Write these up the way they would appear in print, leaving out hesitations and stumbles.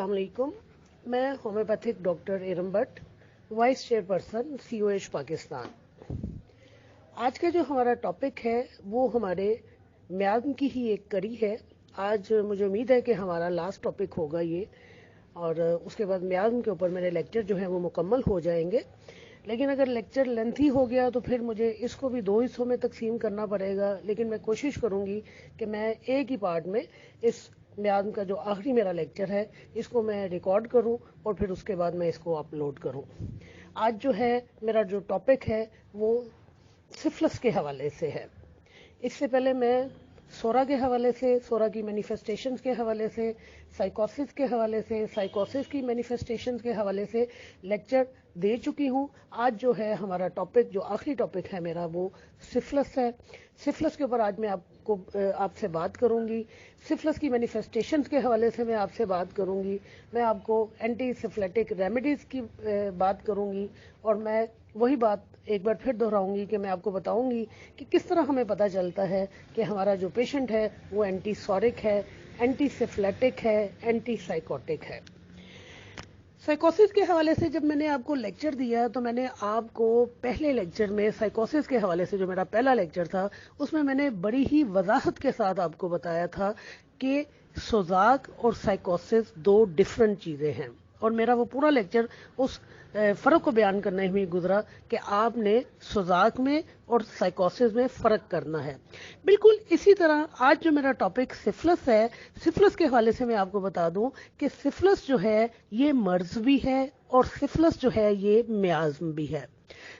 السلام علیکم. میں homeopathic doctor Iram Butt, vice chairperson COH Pakistan. آج کا جو ہمارا ٹاپک ہے وہ ہمارے میادم کی ہی ایک کڑی ہے. آج مجھے امید ہے کہ ہمارا لاسٹ ٹاپک ہوگا یہ, اور اس کے بعد میادم کے اوپر میرے لیکچر جو ہیں وہ مکمل ہو جائیں گے. لیکن اگر لیکچر لینتھی ہو گیا تو پھر مجھے اس کو بھی 2 حصوں میں تقسیم کرنا پڑے گا. لیکن میں کوشش کروں گی کہ میں ایک ہی پارٹ میں اس میادم کا جو آخری میرا لیکچر ہے اس کو میں ریکارڈ کروں اور پھر اس کے بعد میں اس کو اپلوڈ کروں. آج جو ہے میرا جو ٹاپک ہے وہ سفلس کے حوالے سے ہے. اس سے پہلے میں سورا کے حوالے سے, سورا کی مینیفیسٹیشنز کے حوالے سے, سائیکوسس کے حوالے سے, سائیکوسس کی مینیفیسٹیشنز کے حوالے سے لیکچر دے چکی ہوں. آج جو ہے ہمارا ٹاپک, جو آخری ٹاپک ہے میرا, وہ سفلس ہے. سفلس کے اوپر آج میں آپ سے بات کروں گی. سفلس کی مینیفیسٹیشنز کے حوالے سے میں آپ سے بات کروں گی. میں آپ کو اینٹی سفلیٹک ریمیڈیز کی بات کروں گی, اور میں وہی بات ایک بار پھر دہراؤں گی کہ میں آپ کو بتاؤں گی کہ کس طرح ہمیں پتہ چلتا ہے کہ ہمارا جو پیشنٹ ہے وہ اینٹی سورک ہے, اینٹی سفلیٹک ہے, اینٹی سائیکوٹک ہے. سائیکوسس کے حوالے سے جب میں نے آپ کو لیکچر دیا تو میں نے آپ کو پہلے لیکچر میں سائیکوسس کے حوالے سے جو میرا پہلا لیکچر تھا اس میں نے بڑی ہی وضاحت کے ساتھ آپ کو بتایا تھا کہ سوزاک اور سائیکوسس 2 ڈفرنٹ چیزیں ہیں, اور میرا وہ پورا لیکچر اس فرق کو بیان کرنے میں گزرا کہ آپ نے سوزاک میں اور سائیکوسس میں فرق کرنا ہے. بالکل اسی طرح آج جو میرا ٹاپک سفلس ہے, سفلس کے حوالے سے میں آپ کو بتا دوں کہ سفلس جو ہے یہ مرض بھی ہے اور سفلس جو ہے یہ میازم بھی ہے.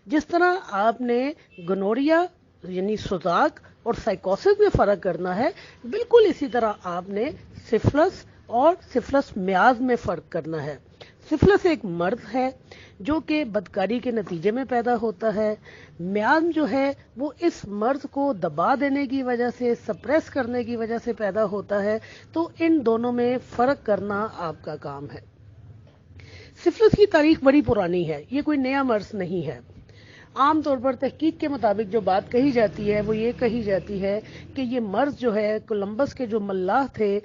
جس طرح آپ نے گنوریا یعنی سوزاک اور سائیکوسس میں فرق کرنا ہے, بالکل اسی طرح آپ نے سفلس اور سفلس میازم میں فرق کرنا ہے. سفلس ایک مرض ہے جو کہ بدکاری کے نتیجے میں پیدا ہوتا ہے. میازم جو ہے وہ اس مرض کو دبا دینے کی وجہ سے, سپریس کرنے کی وجہ سے پیدا ہوتا ہے. تو ان دونوں میں فرق کرنا آپ کا کام ہے. سفلس کی تاریخ بڑی پرانی ہے, یہ کوئی نیا مرض نہیں ہے. عام طور پر تحقیق کے مطابق جو بات کہی جاتی ہے وہ یہ کہی جاتی ہے کہ یہ مرض جو ہے کولمبس کے جو ملاح تھے,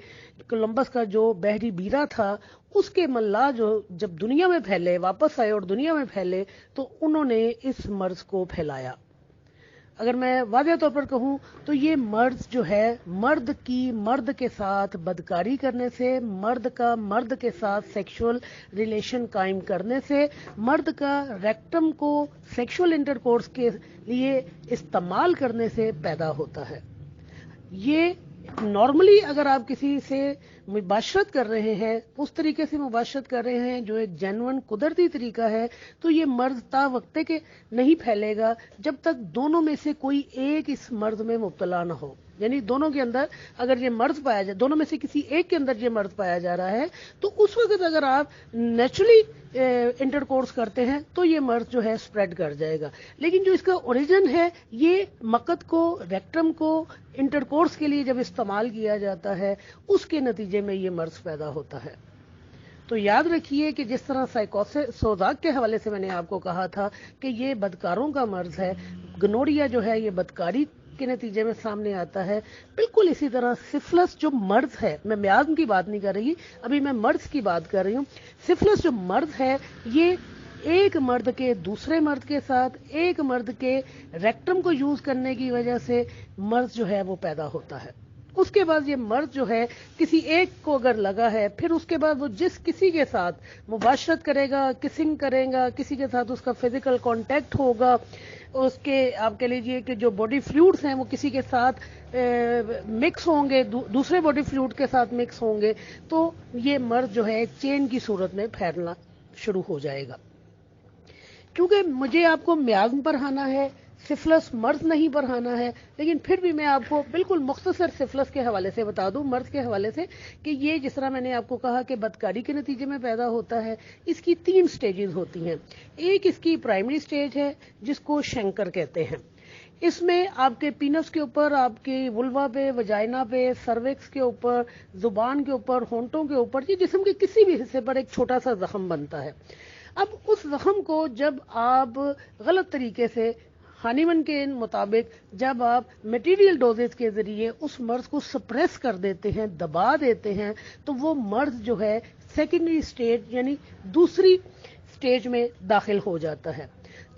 کولمبس کا جو بحری بیڑا تھا, اس کے ملاح جو جب دنیا میں پھیلے, واپس آئے اور دنیا میں پھیلے, تو انہوں نے اس مرض کو پھیلایا. اگر میں واضح طور پر کہوں تو یہ مرض جو ہے مرد کی مرد کے ساتھ بدکاری کرنے سے, مرد کا مرد کے ساتھ سیکشول ریلیشن قائم کرنے سے, مرد کا ریکٹم کو سیکشول انٹرکورس کے لیے استعمال کرنے سے پیدا ہوتا ہے. یہ نارملی اگر آپ کسی سے مباشرت کر رہے ہیں, اس طریقے سے مباشرت کر رہے ہیں جو ایک جینون قدرتی طریقہ ہے, تو یہ مرض تا وقت کے نہیں پھیلے گا جب تک دونوں میں سے کوئی ایک اس مرض میں مبتلا نہ ہو. یعنی دونوں کے اندر اگر یہ مرض پایا جائے, دونوں میں سے کسی ایک کے اندر یہ مرض پایا جا رہا ہے, تو اس وقت اگر آپ نیچرلی انٹرکورس کرتے ہیں تو یہ مرض جو ہے اسپریڈ کر جائے گا. لیکن جو اس کا اوریجن ہے یہ مقد کو, ریکٹم کو انٹرکورس کے لیے جب استعمال کیا جاتا ہے, اس کے نتیجے میں یہ مرض پیدا ہوتا ہے. تو یاد رکھیے کہ جس طرح سائیکوسس سوزاک کے حوالے سے میں نے آپ کو کہا تھا کہ یہ بدکاروں کا مرض ہے, گنوریا جو ہے یہ بدکاری کے نتیجے میں سامنے آتا ہے, بالکل اسی طرح سفلس جو مرض ہے, میں میازم کی بات نہیں کر رہی, ابھی میں مرض کی بات کر رہی ہوں. سفلس جو مرض ہے یہ ایک مرد کے دوسرے مرد کے ساتھ, ایک مرد کے ریکٹم کو یوز کرنے کی وجہ سے مرض جو ہے وہ پیدا ہوتا ہے. اس کے بعد یہ مرض جو ہے کسی ایک کو اگر لگا ہے, پھر اس کے بعد وہ جس کسی کے ساتھ مباشرت کرے گا, کسنگ کرے گا, کسی کے ساتھ اس کا فزیکل کانٹیکٹ ہوگا, اس کے آپ کہہ لیجئے کہ جو باڈی فلوئڈز ہیں وہ کسی کے ساتھ مکس ہوں گے, دوسرے باڈی فلوئڈ کے ساتھ مکس ہوں گے, تو یہ مرض جو ہے ایک چین کی صورت میں پھیلنا شروع ہو جائے گا. کیونکہ مجھے آپ کو میازم پڑھانا ہے, سفلس مرض نہیں پڑھانا ہے, لیکن پھر بھی میں آپ کو بالکل مختصر سفلس کے حوالے سے بتا دوں, مرض کے حوالے سے, کہ یہ جس طرح میں نے آپ کو کہا کہ بدکاری کے نتیجے میں پیدا ہوتا ہے. اس کی 3 سٹیجز ہوتی ہیں. ایک اس کی پرائمری سٹیج ہے جس کو شنکر کہتے ہیں. اس میں آپ کے پینس کے اوپر, آپ کی وولوا پہ, وجائنا پہ, سروکس کے اوپر, زبان کے اوپر, ہونٹوں کے اوپر, یہ جسم کے کسی بھی حصے پر ایک چھوٹا سا زخم بنتا ہے. اب اس زخم کو جب آپ غلط طریقے سے, ہانیمن کے مطابق جب آپ میٹیریل ڈوزز کے ذریعے اس مرض کو سپریس کر دیتے ہیں, دبا دیتے ہیں, تو وہ مرض جو ہے सेकेंडरी स्टेज यानी दूसरी स्टेज में दाखिल हो जाता है।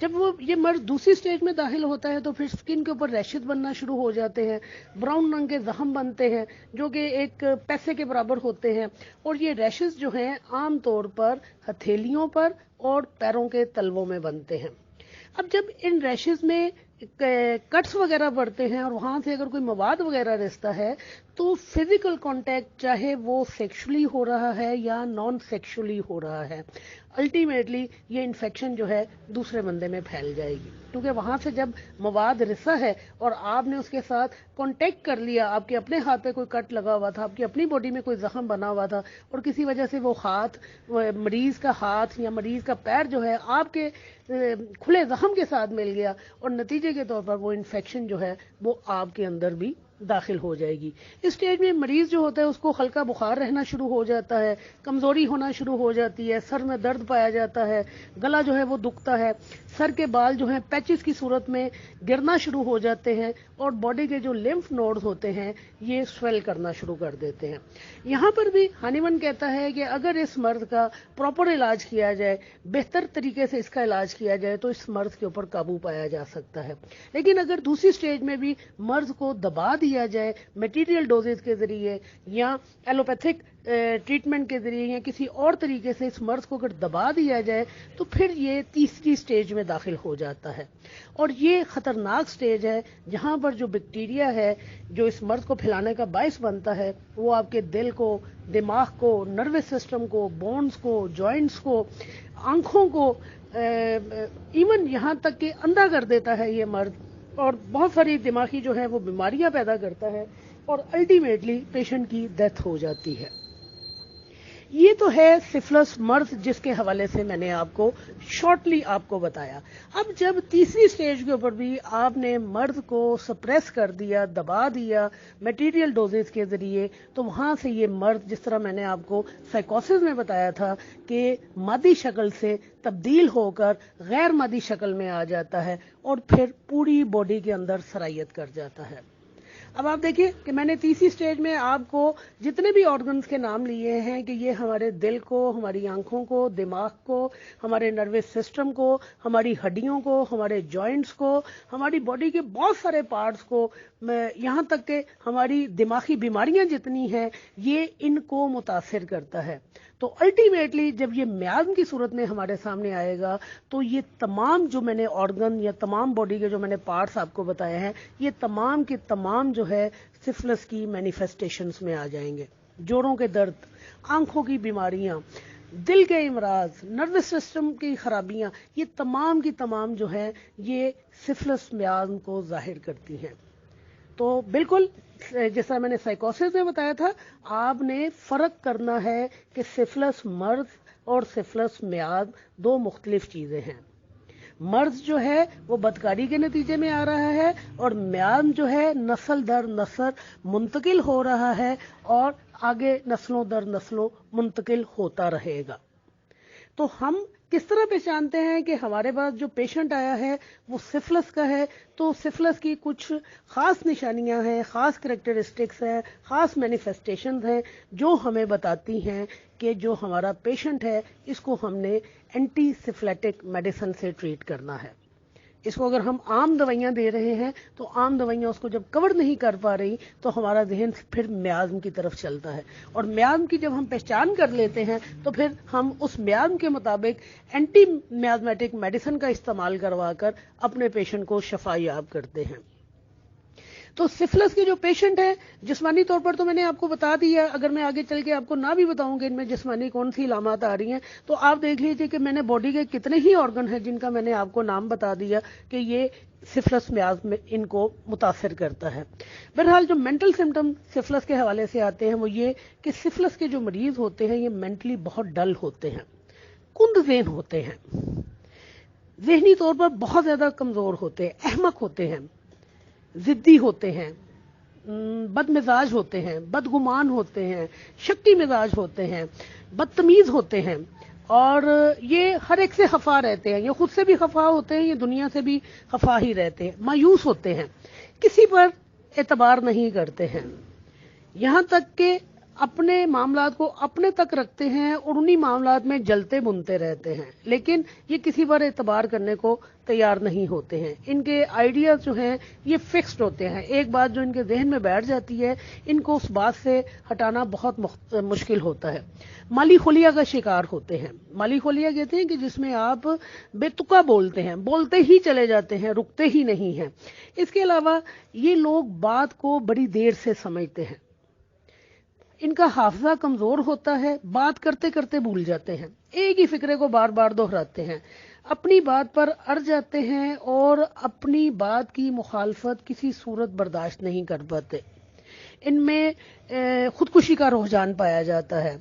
जब वो ये मर्ज दूसरी स्टेज में दाखिल होता है तो फिर स्किन के ऊपर रैशेज बनना शुरू हो जाते हैं, ब्राउन रंग के जख्म बनते हैं जो कि एक पैसे के बराबर होते हैं, और ये रैशेज जो हैं आमतौर पर हथेलियों पर और पैरों के तलवों में बनते हैं। अब जब इन रैशेज में कट्स वगैरह पड़ते हैं और वहां से अगर कोई मवाद वगैरह रिश्ता है तो फिजिकल कांटेक्ट चाहे वो सेक्सुअली हो रहा है या नॉन सेक्सुअली हो रहा है, अल्टीमेटली ये इन्फेक्शन जो है दूसरे बंदे में फैल जाएगी, क्योंकि वहां से जब मवाद रिसा है और आपने उसके साथ कांटेक्ट कर लिया, आपके अपने हाथ पे कोई कट लगा हुआ था, आपकी अपनी बॉडी में कोई जख्म बना हुआ था और किसी वजह से वो हाथ, मरीज का हाथ या मरीज का पैर जो है आपके खुले जख्म के साथ मिल गया और नतीजे के तौर पर वो इन्फेक्शन जो है वो आपके अंदर भी दाखिल हो जाएगी। इस स्टेज में मरीज जो होता है उसको हल्का बुखार रहना शुरू हो जाता है, कमजोरी होना शुरू हो जाती है, सर में दर्द पाया जाता है, गला जो है वो दुखता है, सर के बाल जो हैं पैचेस की सूरत में गिरना शुरू हो जाते हैं और बॉडी के जो लिम्फ नोड्स होते हैं ये स्वेल करना शुरू कर देते हैं। यहाँ पर भी हानीमन कहता है कि अगर इस मर्ज का प्रॉपर इलाज किया जाए, बेहतर तरीके से इसका इलाज किया जाए तो इस मर्ज के ऊपर काबू पाया जा सकता है। लेकिन अगर दूसरी स्टेज में भी मर्ज को दबा दिया जाए मटेरियल डोजेज के जरिए या एलोपैथिक ट्रीटमेंट के जरिए या किसी और तरीके से इस मर्ज को अगर दबा दिया जाए तो फिर ये तीसरी स्टेज में दाखिल हो जाता है और ये खतरनाक स्टेज है जहां पर जो बैक्टीरिया है जो इस मर्ज को फैलाने का बायस बनता है वो आपके दिल को, दिमाग को, नर्वस सिस्टम को, बोन्स को, जॉइंट्स को, आंखों को, इवन यहां तक कि अंधा कर देता है ये मर्ज और बहुत सारी दिमागी जो है वो बीमारियां पैदा करता है और अल्टीमेटली पेशेंट की डेथ हो जाती है। ये तो है सिफिलिस मर्ज जिसके हवाले से मैंने आपको शॉर्टली आपको बताया। अब जब तीसरी स्टेज के ऊपर भी आपने मर्ज को सप्रेस कर दिया, दबा दिया मटेरियल डोजेज के जरिए, तो वहां से ये मर्ज जिस तरह मैंने आपको साइकोसिस में बताया था कि मादी शक्ल से तब्दील होकर गैर मादी शक्ल में आ जाता है और फिर पूरी बॉडी के अंदर सरायत कर जाता है। अब आप देखिए कि मैंने तीसरी स्टेज में आपको जितने भी ऑर्गन्स के नाम लिए हैं कि ये हमारे दिल को, हमारी आंखों को, दिमाग को, हमारे नर्वस सिस्टम को, हमारी हड्डियों को, हमारे जॉइंट्स को, हमारी बॉडी के बहुत सारे पार्ट्स को, यहाँ तक कि हमारी दिमागी बीमारियां जितनी हैं ये इनको मुतासिर करता है। तो अल्टीमेटली जब ये मियाज़ की सूरत में हमारे सामने आएगा तो ये तमाम जो मैंने ऑर्गन या तमाम बॉडी के जो मैंने पार्ट्स आपको बताए हैं ये तमाम के तमाम जो है सिफिलिस की मैनिफेस्टेशंस में आ जाएंगे। जोड़ों के दर्द, आंखों की बीमारियां, दिल के इमराज, नर्वस सिस्टम की खराबियां, ये तमाम की तमाम जो है ये सिफिलिस मियाज़ को जाहिर करती हैं। तो बिल्कुल जैसा मैंने साइकोसिस में बताया था, आपने फर्क करना है कि सिफिलिस मर्ज और सिफिलिस मियाज़ दो मुख्तलिफ चीजें हैं। मर्ज जो है वो बदकारी के नतीजे में आ रहा है और मियाज़ जो है नस्ल दर नस्ल मुंतकिल हो रहा है और आगे नस्लों दर नस्लों मुंतकिल होता रहेगा। तो हम किस तरह पहचानते हैं कि हमारे पास जो पेशेंट आया है वो सिफिलिस का है? तो सिफिलिस की कुछ खास निशानियां हैं, खास कैरेक्टरिस्टिक्स हैं, खास मैनिफेस्टेशंस हैं जो हमें बताती हैं कि जो हमारा पेशेंट है इसको हमने एंटी सिफिलिटिक मेडिसिन से ट्रीट करना है। इसको अगर हम आम दवाइयां दे रहे हैं तो आम दवाइयां उसको जब कवर नहीं कर पा रही तो हमारा जहन फिर मियाज़ की तरफ चलता है और मियाज़ की जब हम पहचान कर लेते हैं तो फिर हम उस मियाज़ के मुताबिक एंटी मियाज़मेटिक मेडिसिन का इस्तेमाल करवाकर अपने पेशेंट को शफा याब करते हैं। तो सिफिलिस के जो पेशेंट है जिस्मानी तौर पर तो मैंने आपको बता दिया, अगर मैं आगे चल के आपको ना भी बताऊंगी इनमें जिस्मानी कौन सी इलामात आ रही हैं तो आप देख लीजिए कि मैंने बॉडी के कितने ही ऑर्गन हैं जिनका मैंने आपको नाम बता दिया कि ये सिफिलिस मियाज़ में इनको मुतासिर करता है। बहरहाल जो मेंटल सिम्टम सिफिलिस के हवाले से आते हैं वो ये कि सिफिलिस के जो मरीज होते हैं ये मेंटली बहुत डल होते हैं, कुंद ज़हन होते हैं, ज़हनी तौर पर बहुत ज्यादा कमजोर होते हैं, अहमक होते हैं, जिद्दी होते हैं, बदमिजाज होते हैं, बदगुमान होते हैं, शक्की मिजाज होते हैं, बदतमीज होते हैं और ये हर एक से खफा रहते हैं। ये खुद से भी खफा होते हैं, ये दुनिया से भी खफा ही रहते हैं, मायूस होते हैं, किसी पर एतबार नहीं करते हैं, यहां तक कि अपने मामलात को अपने तक रखते हैं और उन्हीं मामलात में जलते बुनते रहते हैं, लेकिन ये किसी पर एतबार करने को तैयार नहीं होते हैं। इनके आइडियाज जो हैं ये फिक्स्ड होते हैं। एक बात जो इनके जहन में बैठ जाती है, इनको उस बात से हटाना बहुत मुश्किल होता है। माली खोलिया का शिकार होते हैं। माली खोलिया कहते हैं कि जिसमें आप बेतुका बोलते हैं, बोलते ही चले जाते हैं, रुकते ही नहीं हैं। इसके अलावा ये लोग बात को बड़ी देर से समझते हैं। इनका हाफजा कमजोर होता है, बात करते करते भूल जाते हैं, एक ही फिक्रे को बार बार दोहराते हैं, अपनी बात पर अड़ जाते हैं और अपनी बात की मुखालफत किसी सूरत बर्दाश्त नहीं कर पाते। इनमें खुदकुशी का रुझान पाया जाता है।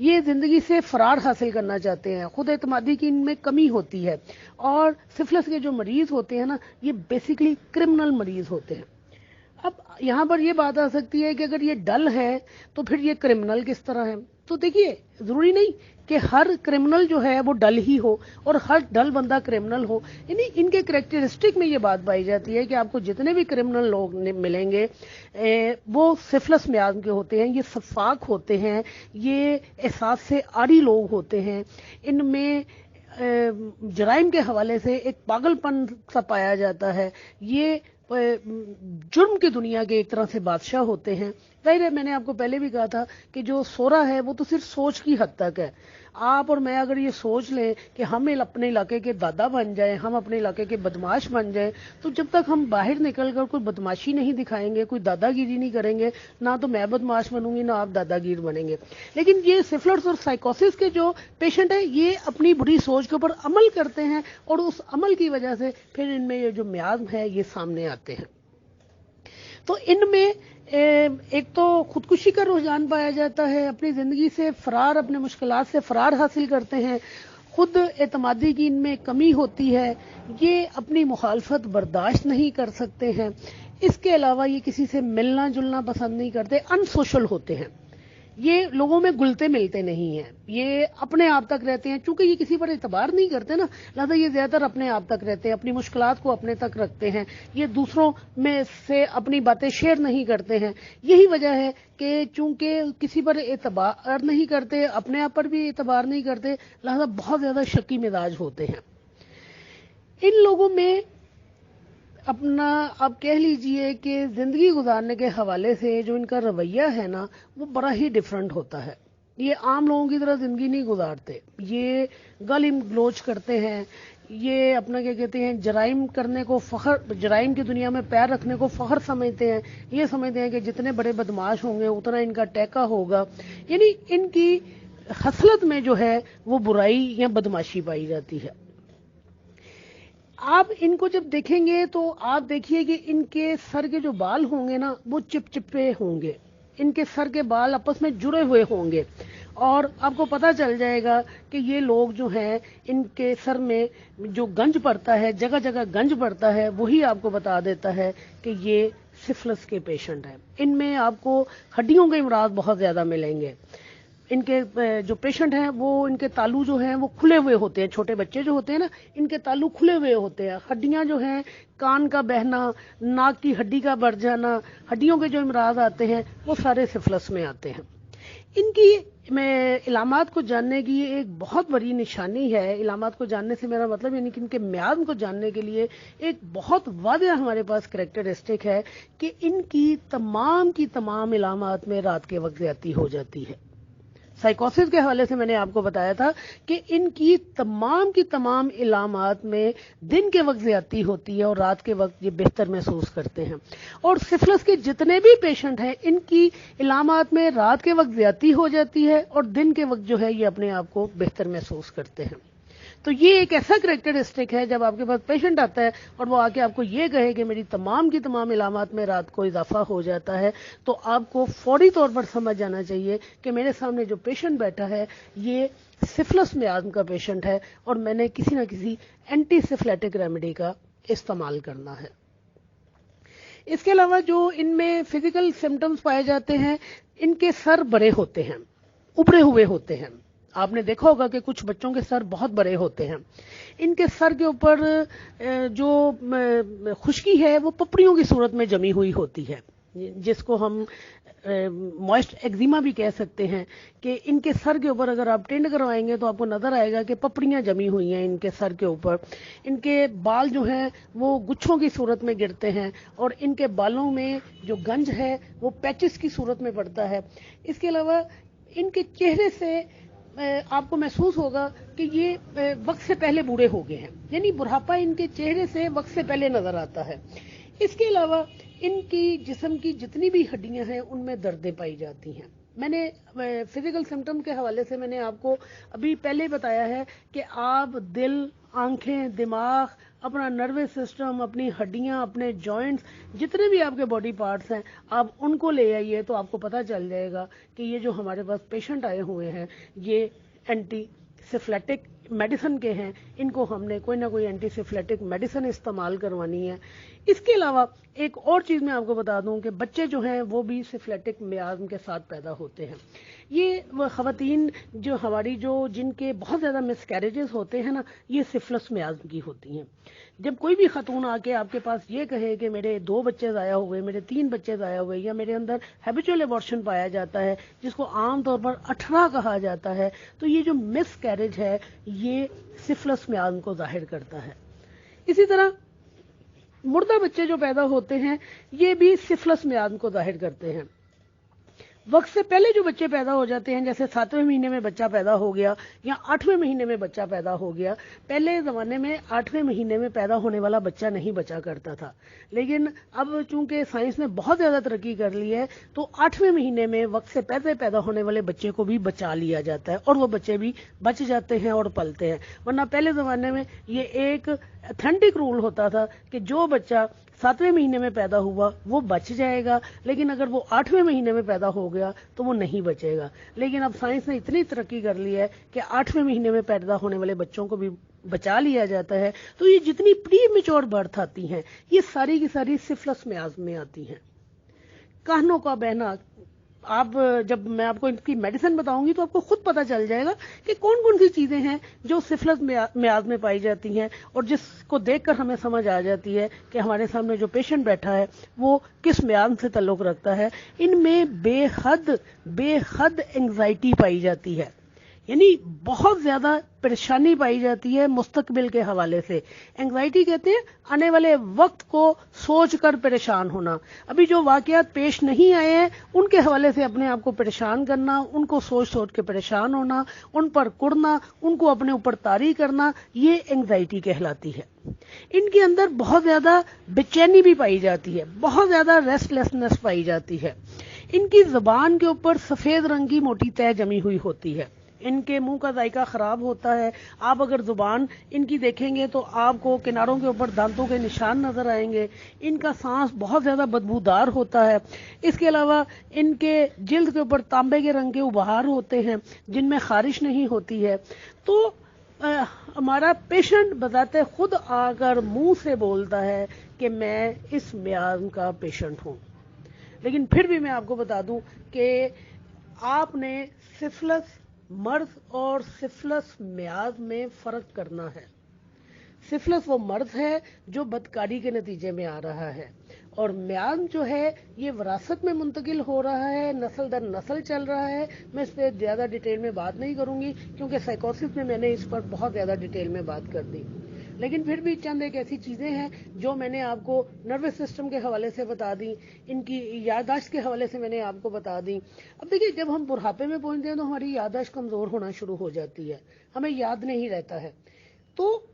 ये जिंदगी से फरार हासिल करना चाहते हैं। खुद एतमादी की इनमें कमी होती है। और सिफिलिस के जो मरीज होते हैं ना, ये बेसिकली क्रिमिनल मरीज होते हैं। अब यहां पर यह बात आ सकती है कि अगर ये डल है तो फिर ये क्रिमिनल किस तरह है। तो देखिए, जरूरी नहीं कि हर क्रिमिनल जो है वो डल ही हो और हर डल बंदा क्रिमिनल हो। यानी इनके कैरेक्टरिस्टिक में ये बात पाई जाती है कि आपको जितने भी क्रिमिनल लोग मिलेंगे वो सिफिलिस मियाज के होते हैं, ये शफाक होते हैं, ये एहसास से आरी लोग होते हैं। इनमें जराइम के हवाले से एक पागलपन सा पाया जाता है। ये जुर्म की दुनिया के एक तरह से बादशाह होते हैं। जाहिर है, मैंने आपको पहले भी कहा था कि जो सोरा है वो तो सिर्फ सोच की हद तक है। आप और मैं अगर ये सोच लें कि हम अपने इलाके के दादा बन जाएं, हम अपने इलाके के बदमाश बन जाएं, तो जब तक हम बाहर निकलकर कोई बदमाशी नहीं दिखाएंगे, कोई दादागिरी नहीं करेंगे, ना तो मैं बदमाश बनूंगी ना आप दादागिर बनेंगे। लेकिन ये सिफिलिस और साइकोसिस के जो पेशेंट है, ये अपनी बुरी सोच के ऊपर अमल करते हैं और उस अमल की वजह से फिर इनमें ये जो मियाज है ये सामने आते हैं। तो इनमें एक तो खुदकुशी का रुझान पाया जाता है, अपनी जिंदगी से फरार, अपने मुश्किलात से फरार हासिल करते हैं। खुद एतमादी की इनमें कमी होती है, ये अपनी मुखालफत बर्दाश्त नहीं कर सकते हैं। इसके अलावा ये किसी से मिलना जुलना पसंद नहीं करते, अनसोशल होते हैं। ये लोगों में घुलते मिलते नहीं हैं, ये अपने आप तक रहते हैं। चूंकि ये किसी पर एतबार नहीं करते ना, लिहाजा ये ज्यादातर अपने आप तक रहते हैं, अपनी मुश्किलात को अपने तक रखते हैं। ये दूसरों में से अपनी बातें शेयर नहीं करते हैं। यही वजह है कि चूंकि किसी पर एतबार नहीं करते, अपने आप पर भी एतबार नहीं करते, लिहाजा बहुत ज्यादा शक्की मिजाज होते हैं। इन लोगों में अपना, आप कह लीजिए कि जिंदगी गुजारने के हवाले से जो इनका रवैया है ना, वो बड़ा ही डिफरेंट होता है। ये आम लोगों की तरह जिंदगी नहीं गुजारते। ये गाली गलौज करते हैं, ये अपना क्या कहते हैं, जराइम करने को फखर, जराइम की दुनिया में पैर रखने को फखर समझते हैं। ये समझते हैं कि जितने बड़े बदमाश होंगे उतना इनका टैका होगा। यानी इनकी हसलत में जो है वो बुराई या बदमाशी पाई जाती है। आप इनको जब देखेंगे तो आप देखिए कि इनके सर के जो बाल होंगे ना, वो चिपचिपे होंगे। इनके सर के बाल आपस में जुड़े हुए होंगे और आपको पता चल जाएगा कि ये लोग जो हैं, इनके सर में जो गंज पड़ता है, जगह जगह गंज पड़ता है, वही आपको बता देता है कि ये सिफिलिस के पेशेंट हैं। इनमें आपको हड्डियों के इमराज बहुत ज्यादा मिलेंगे। इनके जो पेशेंट हैं वो, इनके तालू जो हैं वो खुले हुए होते हैं। छोटे बच्चे जो होते हैं ना, इनके तालू खुले हुए होते हैं। हड्डियां जो हैं, कान का बहना, नाक की हड्डी का बढ़ जाना, हड्डियों के जो इमराज आते हैं वो सारे सिफिलिस में आते हैं। इनकी इलामात को जानने की एक बहुत बड़ी निशानी है। इलामात को जानने से मेरा मतलब यानी कि इनके मियाद को जानने के लिए एक बहुत वाज़ेह हमारे पास कैरेक्टरिस्टिक है कि इनकी की तमाम इलामात में रात के वक्त ज्यादती हो जाती है। साइकोसिस के हवाले से मैंने आपको बताया था कि इनकी तमाम इलामात में दिन के वक्त ज्यादती होती है और रात के वक्त ये बेहतर महसूस करते हैं। और सिफिलिस के जितने भी पेशेंट हैं, इनकी इलामात में रात के वक्त ज्यादती हो जाती है और दिन के वक्त जो है ये अपने आप को बेहतर महसूस करते हैं। तो ये एक ऐसा कैरेक्टरिस्टिक है, जब आपके पास पेशेंट आता है और वो आके आपको ये कहे कि मेरी की तमाम इलामात में रात को इजाफा हो जाता है, तो आपको फौरी तौर पर समझ जाना चाहिए कि मेरे सामने जो पेशेंट बैठा है ये सिफिलिस मियाज का पेशेंट है और मैंने किसी न किसी एंटी सिफिलिटिक रेमेडी का इस्तेमाल करना है। इसके अलावा जो इनमें फिजिकल सिम्टम्स पाए जाते हैं, इनके सर बड़े होते हैं, उभरे हुए होते हैं। आपने देखा होगा कि कुछ बच्चों के सर बहुत बड़े होते हैं। इनके सर के ऊपर जो खुश्की है वो पपड़ियों की सूरत में जमी हुई होती है। जिसको हम मॉइस्ट एक्जिमा भी कह सकते हैं, कि इनके सर के ऊपर अगर आप टेंड करवाएंगे तो आपको नजर आएगा कि पपड़ियां जमी हुई हैं इनके सर के ऊपर। इनके बाल जो हैं वो गुच्छों की सूरत में गिरते हैं और इनके बालों में जो गंज है वो पैचेस की सूरत में पड़ता है। इसके अलावा इनके चेहरे से आपको महसूस होगा कि ये वक्त से पहले बूढ़े हो गए हैं, यानी बुढ़ापा इनके चेहरे से वक्त से पहले नजर आता है। इसके अलावा इनकी जिस्म की जितनी भी हड्डियां हैं उनमें दर्दें पाई जाती हैं। मैंने फिजिकल सिम्टम के हवाले से मैंने आपको अभी पहले बताया है कि आप दिल, आंखें, दिमाग, अपना नर्वस सिस्टम, अपनी हड्डियां, अपने जॉइंट्स, जितने भी आपके बॉडी पार्ट्स हैं आप उनको ले आइए तो आपको पता चल जाएगा कि ये जो हमारे पास पेशेंट आए हुए हैं ये एंटी सिफिलिटिक मेडिसिन के हैं, इनको हमने कोई ना कोई एंटी सिफिलिटिक मेडिसिन इस्तेमाल करवानी है। इसके अलावा एक और चीज मैं आपको बता दूं कि बच्चे जो हैं वो भी सिफिलिटिक मियाज्म के साथ पैदा होते हैं। ये वो खवातीन जो हमारी जिनके बहुत ज्यादा मिसकैरेजेस होते हैं ना, ये सिफिलिस मियाज्म की होती हैं। जब कोई भी खतून आके आपके पास ये कहे कि मेरे 2 बच्चे ज़ाया हुए, मेरे 3 बच्चे ज़ाया हुए, या मेरे अंदर हैबिचुअल एबॉर्शन पाया जाता है जिसको आमतौर पर 18 कहा जाता है, तो ये जो मिसकैरेज है ये सिफिलिस मियाज्म को जाहिर करता है। इसी तरह मुर्दा बच्चे जो पैदा होते हैं ये भी सिफिलिस मियाज्म को जाहिर करते हैं। वक्त से पहले जो बच्चे पैदा हो जाते हैं, जैसे 7वें महीने में बच्चा पैदा हो गया या 8वें महीने में बच्चा पैदा हो गया। पहले जमाने में 8वें महीने में पैदा होने वाला बच्चा नहीं बचा करता था, लेकिन अब चूंकि साइंस ने बहुत ज्यादा तरक्की कर ली है तो 8वें महीने में वक्त से पहले पैदा होने वाले बच्चे को भी बचा लिया जाता है और वो बच्चे भी बच जाते हैं और पलते हैं। वरना पहले जमाने में ये एक ऑथेंटिक रूल होता था कि जो बच्चा 7वें महीने में पैदा हुआ वो बच जाएगा, लेकिन अगर वो 8वें महीने में पैदा हो गया तो वो नहीं बचेगा। लेकिन अब साइंस ने इतनी तरक्की कर ली है कि 8वें महीने में पैदा होने वाले बच्चों को भी बचा लिया जाता है। तो ये जितनी प्री मैच्योर बर्थ आती हैं ये सारी की सारी सिफिलिस मियाज्म में आती हैं। कानों का बहना, आप जब मैं आपको इनकी मेडिसिन बताऊंगी तो आपको खुद पता चल जाएगा कि कौन कौन सी चीजें हैं जो सिफिलिस मियाज्म में पाई जाती हैं और जिसको देखकर हमें समझ आ जाती है कि हमारे सामने जो पेशेंट बैठा है वो किस मियाज्म से ताल्लुक रखता है। इनमें बेहद एंग्जाइटी पाई जाती है, यानी बहुत ज्यादा परेशानी पाई जाती है मुस्तकबिल के हवाले से। एंग्जाइटी कहते हैं आने वाले वक्त को सोचकर परेशान होना। अभी जो वाकयात पेश नहीं आए हैं उनके हवाले से अपने आप को परेशान करना, उनको सोच सोच के परेशान होना, उन पर कुड़ना, उनको अपने ऊपर तारी करना, ये एंग्जाइटी कहलाती है। इनके अंदर बहुत ज्यादा बेचैनी भी पाई जाती है, बहुत ज्यादा रेस्टलेसनेस पाई जाती है। इनकी जुबान के ऊपर सफेद रंग की मोटी तह जमी हुई होती है। इनके मुंह का जायका खराब होता है। आप अगर जुबान इनकी देखेंगे तो आपको किनारों के ऊपर दांतों के निशान नजर आएंगे। इनका सांस बहुत ज्यादा बदबूदार होता है। इसके अलावा इनके जिल्द के ऊपर तांबे के रंग के उभार होते हैं जिनमें खारिश नहीं होती है। तो हमारा पेशेंट बताते खुद आकर मुंह से बोलता है कि मैं इस मियाज्म का पेशेंट हूं। लेकिन फिर भी मैं आपको बता दूं कि आपने सिफिलिस मर्ज और सिफिलिस मियाज्म में फर्क करना है। सिफिलिस वो मर्ज है जो बदकारी के नतीजे में आ रहा है, और मियाज्म जो है ये विरासत में मुंतकिल हो रहा है, नस्ल दर नस्ल चल रहा है। मैं इस पर ज्यादा डिटेल में बात नहीं करूंगी क्योंकि साइकोसिस में मैंने इस पर बहुत ज्यादा डिटेल में बात कर दी। लेकिन फिर भी चंद एक ऐसी चीजें हैं जो मैंने आपको नर्वस सिस्टम के हवाले से बता दी, इनकी याददाश्त के हवाले से मैंने आपको बता दी। अब देखिए, जब हम बुढ़ापे में पहुंचते हैं तो हमारी याददाश्त कमजोर होना शुरू हो जाती है, हमें याद नहीं रहता है। तो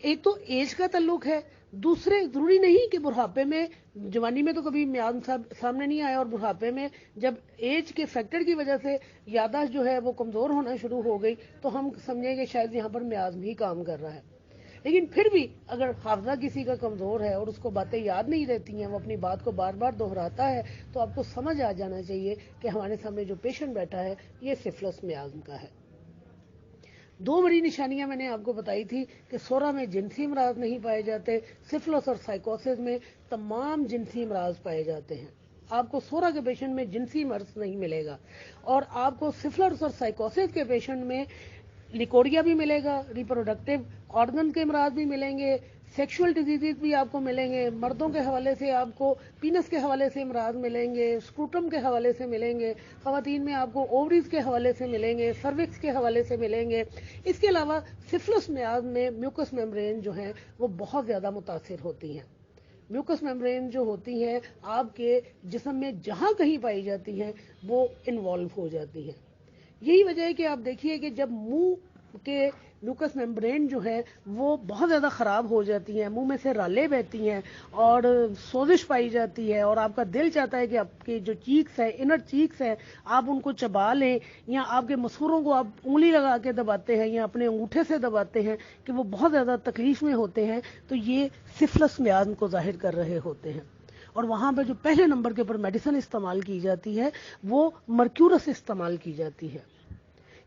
एक तो एज का ताल्लुक है, दूसरे जरूरी नहीं कि बुढ़ापे में, जवानी में तो कभी मियाज्म सामने नहीं आया और बुढ़ापे में जब एज के फैक्टर की वजह से याददाश्त जो है वो कमजोर होना शुरू हो गई तो हम समझेंगे शायद यहाँ पर मियाज्म ही काम कर रहा है। लेकिन फिर भी अगर हाफजा किसी का कमजोर है और उसको बातें याद नहीं रहती हैं, वो अपनी बात को बार बार दोहराता है, तो आपको समझ आ जाना चाहिए कि हमारे सामने जो पेशेंट बैठा है ये सिफिलिस मियाज्म का है। 2 बड़ी निशानियां मैंने आपको बताई थी कि सोरा में जिनसी अमराज नहीं पाए जाते, सिफिलिस और साइकोसिस में तमाम जिनसी अमराज पाए जाते हैं। आपको सोरा के पेशेंट में जिनसी मर्ज नहीं मिलेगा, और आपको सिफिलिस और साइकोसिस के पेशेंट में लिकोरिया भी मिलेगा, रिप्रोडक्टिव ऑर्गन के अमराज भी मिलेंगे, सेक्सुअल डिजीजेज भी आपको मिलेंगे, मर्दों के हवाले से आपको पीनस के हवाले से अमराज मिलेंगे, स्क्रूटम के हवाले से मिलेंगे, खवातीन में आपको ओवरीज के हवाले से मिलेंगे, सर्विक्स के हवाले से मिलेंगे। इसके अलावा सिफिलिस मियाद में म्यूकस मेम्ब्रेन जो है वो बहुत ज्यादा मुतासिर होती हैं। म्यूकस मेम्ब्रेन जो होती हैं आपके जिस्म में जहां कहीं पाई जाती हैं वो इन्वॉल्व हो जाती हैं। यही वजह है कि आप देखिए कि जब मुंह के म्यूकस मेम्ब्रेन जो है वो बहुत ज़्यादा ख़राब हो जाती हैं, मुंह में से रालें बहती हैं और सोजिश पाई जाती है और आपका दिल चाहता है कि आपके जो चीक्स है, इनर चीक्स है, आप उनको चबा लें या आपके मसूरों को आप उंगली लगा के दबाते हैं या अपने अंगूठे से दबाते हैं कि वो बहुत ज़्यादा तकलीफ में होते हैं, तो ये सिफिलिस मियाद को जाहिर कर रहे होते हैं। और वहां पर जो पहले नंबर के ऊपर मेडिसिन इस्तेमाल की जाती है वो मर्क्यूरस इस्तेमाल की जाती है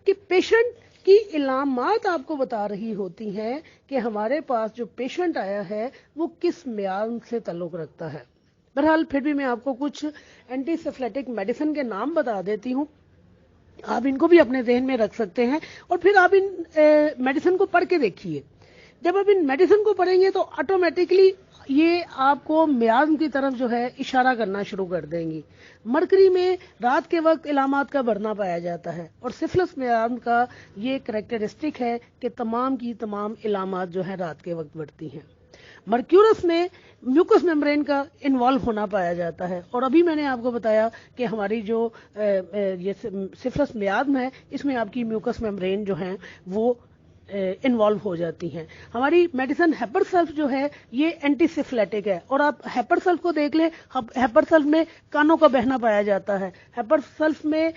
कि पेशेंट की इलामात आपको बता रही होती हैं कि हमारे पास जो पेशेंट आया है वो किस मियाद से ताल्लुक रखता है। बहरहाल फिर भी मैं आपको कुछ एंटीसिफिलिटिक मेडिसिन के नाम बता देती हूँ, आप इनको भी अपने ज़हन में रख सकते हैं और फिर आप इन मेडिसिन को पढ़ के देखिए। जब आप इन मेडिसिन को पढ़ेंगे तो ऑटोमेटिकली ये आपको मियाद की तरफ जो है इशारा करना शुरू कर देंगी। मरकरी में रात के वक्त इलामात का बढ़ना पाया जाता है और सिफिलिस मियाद का ये करैक्टरिस्टिक है कि तमाम की तमाम इलामात जो है रात के वक्त बढ़ती हैं। मर्क्यूरस में म्यूकस मेम्ब्रेन का इन्वॉल्व होना पाया जाता है और अभी मैंने आपको बताया कि हमारी जो ये सिफिलिस मियाद है इसमें आपकी म्यूकस मेम्ब्रेन जो है वो इन्वॉल्व हो जाती हैं। हमारी मेडिसिन हेपरसल्फ जो है ये एंटीसिफिलिटिक है और आप हेपरसल्फ को देख लें, हेपरसल्फ में कानों का बहना पाया जाता है, हेपरसल्फ में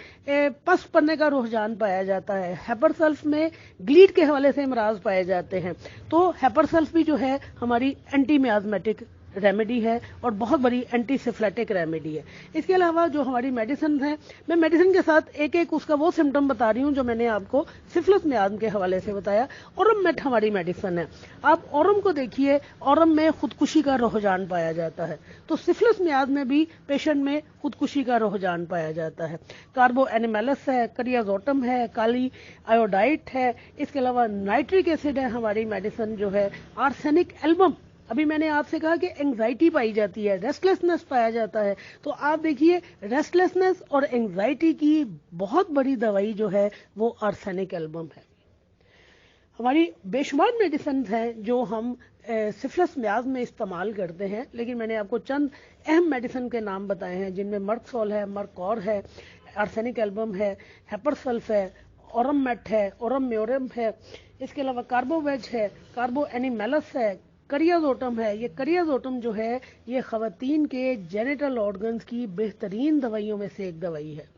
पस पड़ने का रुझान पाया जाता है, हेपरसल्फ में ग्लीड के हवाले से अमराज पाए जाते हैं। तो हेपरसल्फ भी जो है हमारी एंटी मियाज़मेटिक रेमेडी है और बहुत बड़ी एंटीसिफिलिटिक रेमेडी है। इसके अलावा जो हमारी मेडिसिन है, मैं मेडिसिन के साथ एक एक उसका वो सिम्टम बता रही हूँ जो मैंने आपको सिफिलिस मियाद के हवाले से बताया। औरम मेट हमारी मेडिसिन है। आप औरम को देखिए, औरम में खुदकुशी का रुझान पाया जाता है, तो सिफिलिस मियाद में भी पेशेंट में खुदकुशी का रुझान पाया जाता है। कार्बो एनिमेलस है, करियाजोटम है, काली आयोडाइट है, इसके अलावा नाइट्रिक एसिड है हमारी मेडिसिन जो है, आर्सेनिक एल्बम। अभी मैंने आपसे कहा कि एंजाइटी पाई जाती है, रेस्टलेसनेस पाया जाता है, तो आप देखिए रेस्टलेसनेस और एंजाइटी की बहुत बड़ी दवाई जो है वो आर्सेनिक एल्बम है। हमारी बेशुमार मेडिसिन हैं जो हम सिफिलिस मियाद में इस्तेमाल करते हैं, लेकिन मैंने आपको चंद अहम मेडिसिन के नाम बताए हैं जिनमें मर्कसोल है, मर्कौर है, आर्सेनिक एल्बम है, हेपरसल्फ है, औरम मेट है, औरम म्योरम है, इसके अलावा कार्बोवेज है, कार्बो एनिमेलस है, करियाजोटम है। ये करियाजोटम जो है ये खवातीन के जेनिटल ऑर्गन्स की बेहतरीन दवाइयों में से एक दवाई है।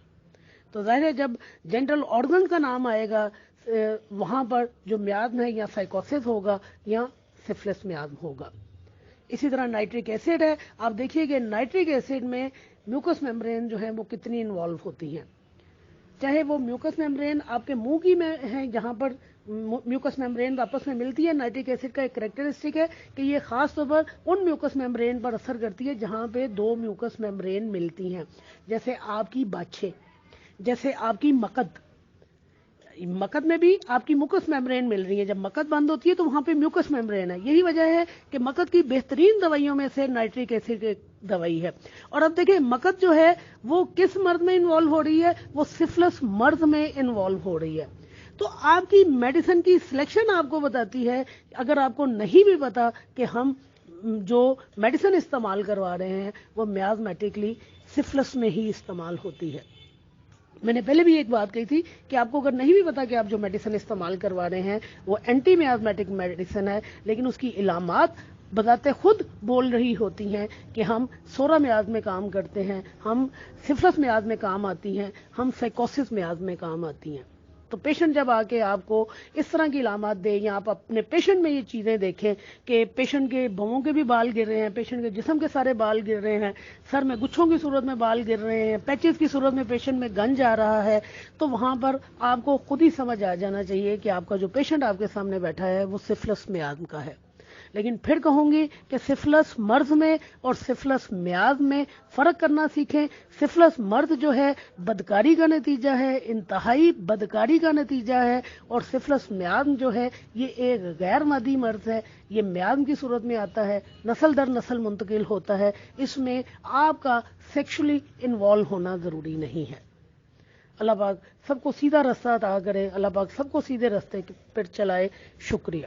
तो जाहिर है जब जेनिटल ऑर्गन का नाम आएगा वहां पर जो मियाद है या साइकोसिस होगा या सिफिलिस मियाद होगा। इसी तरह नाइट्रिक एसिड है। आप देखिए कि नाइट्रिक एसिड में म्यूकस मेम्ब्रेन जो है वो कितनी इन्वॉल्व होती हैं, चाहे वो म्यूकस मेम्ब्रेन आपके मुंह की में है जहां पर म्यूकस मेम्ब्रेन आपस में मिलती है। नाइट्रिक एसिड का एक कैरेक्टरिस्टिक है कि ये खास तौर पर उन म्यूकस मेम्ब्रेन पर असर करती है जहां पे दो म्यूकस मेम्ब्रेन मिलती हैं, जैसे आपकी बाछे, जैसे आपकी मकद में भी आपकी म्यूकस मेम्ब्रेन मिल रही है। जब मकद बंद होती है तो वहां पे म्यूकस मेम्ब्रेन है। यही वजह है कि मकद की बेहतरीन दवाइयों में से नाइट्रिक एसिड की दवाई है। और अब देखिए मकद जो है वो किस मर्द में इन्वॉल्व हो रही है, वो सिफिलिस मर्द में इन्वॉल्व हो रही है। तो आपकी मेडिसिन की सिलेक्शन आपको बताती है, अगर आपको नहीं भी पता कि हम जो मेडिसिन इस्तेमाल करवा रहे हैं वो मियाज़मेटिकली सिफिलिस में ही इस्तेमाल होती है। मैंने पहले भी एक बात कही थी कि आपको अगर नहीं भी पता कि आप जो मेडिसिन इस्तेमाल करवा रहे हैं वो एंटी मियाज़मेटिक मेडिसिन है, लेकिन उसकी इलामात बताते खुद बोल रही होती हैं कि हम सोरा मियाज में काम करते हैं, हम सिफिलिस मियाज में काम आती हैं, हम साइकोसिस मियाज में काम आती हैं। तो पेशेंट जब आके आपको इस तरह की इलामात दे या आप अपने पेशेंट में ये चीज़ें देखें कि पेशेंट के भवों के भी बाल गिर रहे हैं, पेशेंट के जिस्म के सारे बाल गिर रहे हैं, सर में गुच्छों की सूरत में बाल गिर रहे हैं, पैचेस की सूरत में पेशेंट में गंज आ रहा है, तो वहां पर आपको खुद ही समझ आ जाना चाहिए कि आपका जो पेशेंट आपके सामने बैठा है वो सिफिलिस मियाज का है। لیکن پھر کہوں گی کہ سفلس مرض میں اور سفلس میاض میں فرق کرنا سیکھیں. سفلس مرض جو ہے بدکاری کا نتیجہ ہے، انتہائی بدکاری کا نتیجہ ہے، اور سفلس میاض جو ہے یہ ایک غیر مادی مرض ہے. یہ میاض کی صورت میں آتا ہے، نسل در نسل منتقل ہوتا ہے. اس میں آپ کا سیکشلی انوالو ہونا ضروری نہیں ہے. اللہ پاک سب کو سیدھا راستہ عطا کرے، اللہ پاک سب کو سیدھے راستے پر چلائے. شکریہ.